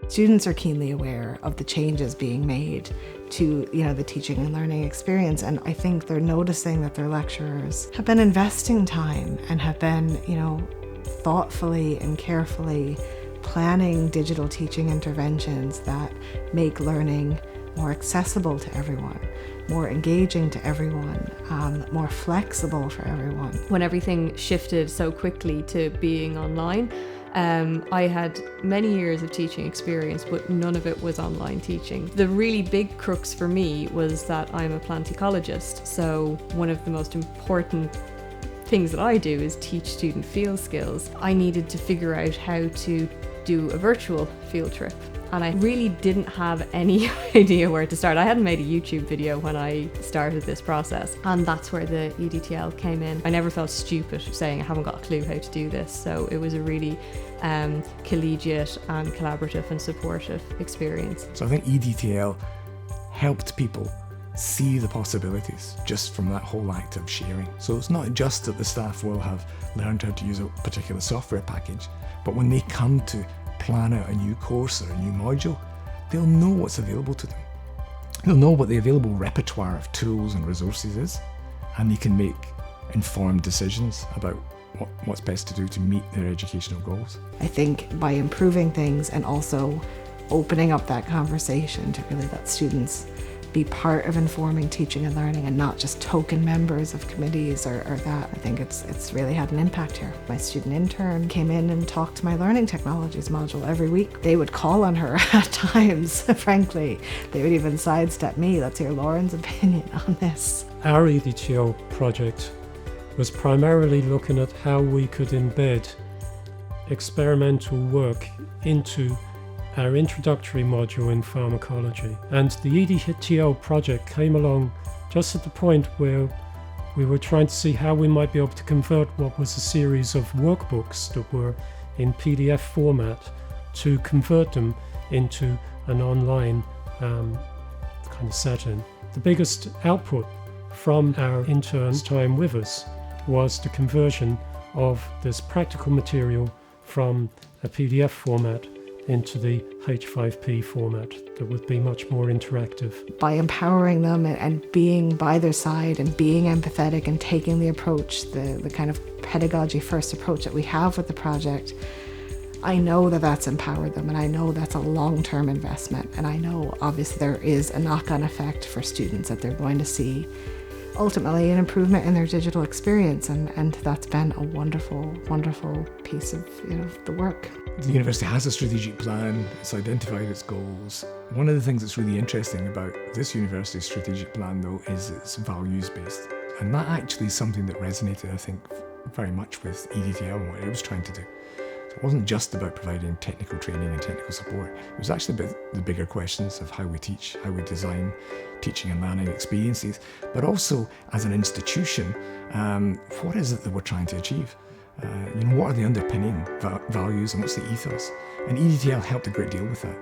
Students are keenly aware of the changes being made to, the teaching and learning experience, and I think they're noticing that their lecturers have been investing time and have been, thoughtfully and carefully planning digital teaching interventions that make learning more accessible to everyone, more engaging to everyone, more flexible for everyone. When everything shifted so quickly to being online, I had many years of teaching experience, but none of it was online teaching. The really big crux for me was that I'm a plant ecologist, so one of the most important things that I do is teach student field skills. I needed to figure out how to do a virtual field trip, and I really didn't have any idea where to start. I hadn't made a YouTube video when I started this process, and that's where the EDTL came in. I never felt stupid saying I haven't got a clue how to do this, so it was a really collegiate and collaborative and supportive experience. So I think EDTL helped people see the possibilities just from that whole act of sharing. So it's not just that the staff will have learned how to use a particular software package, but when they come to plan out a new course or a new module, they'll know what's available to them. They'll know what the available repertoire of tools and resources is, and they can make informed decisions about what's best to do to meet their educational goals. I think by improving things and also opening up that conversation to really let students be part of informing teaching and learning and not just token members of committees or that. I think it's really had an impact here. My student intern came in and talked to my learning technologies module every week. They would call on her at times, frankly. They would even sidestep me. Let's hear Lauren's opinion on this. Our EDTL project was primarily looking at how we could embed experimental work into our introductory module in pharmacology. And the EDTL project came along just at the point where we were trying to see how we might be able to convert what was a series of workbooks that were in PDF format to convert them into an online kind of setting. The biggest output from our intern's time with us was the conversion of this practical material from a PDF format into the H5P format that would be much more interactive. By empowering them and being by their side and being empathetic and taking the approach, the kind of pedagogy first approach that we have with the project, I know that that's empowered them, and I know that's a long-term investment, and I know obviously there is a knock-on effect for students that they're going to see ultimately an improvement in their digital experience, and that's been a wonderful, wonderful piece of the work. The university has a strategic plan, it's identified its goals. One of the things that's really interesting about this university's strategic plan though is it's values-based. And that actually is something that resonated, I think, very much with EDTL and what it was trying to do. So it wasn't just about providing technical training and technical support, it was actually about the bigger questions of how we teach, how we design teaching and learning experiences, but also as an institution, what is it that we're trying to achieve? What are the underpinning values and what's the ethos? And EDTL helped a great deal with that.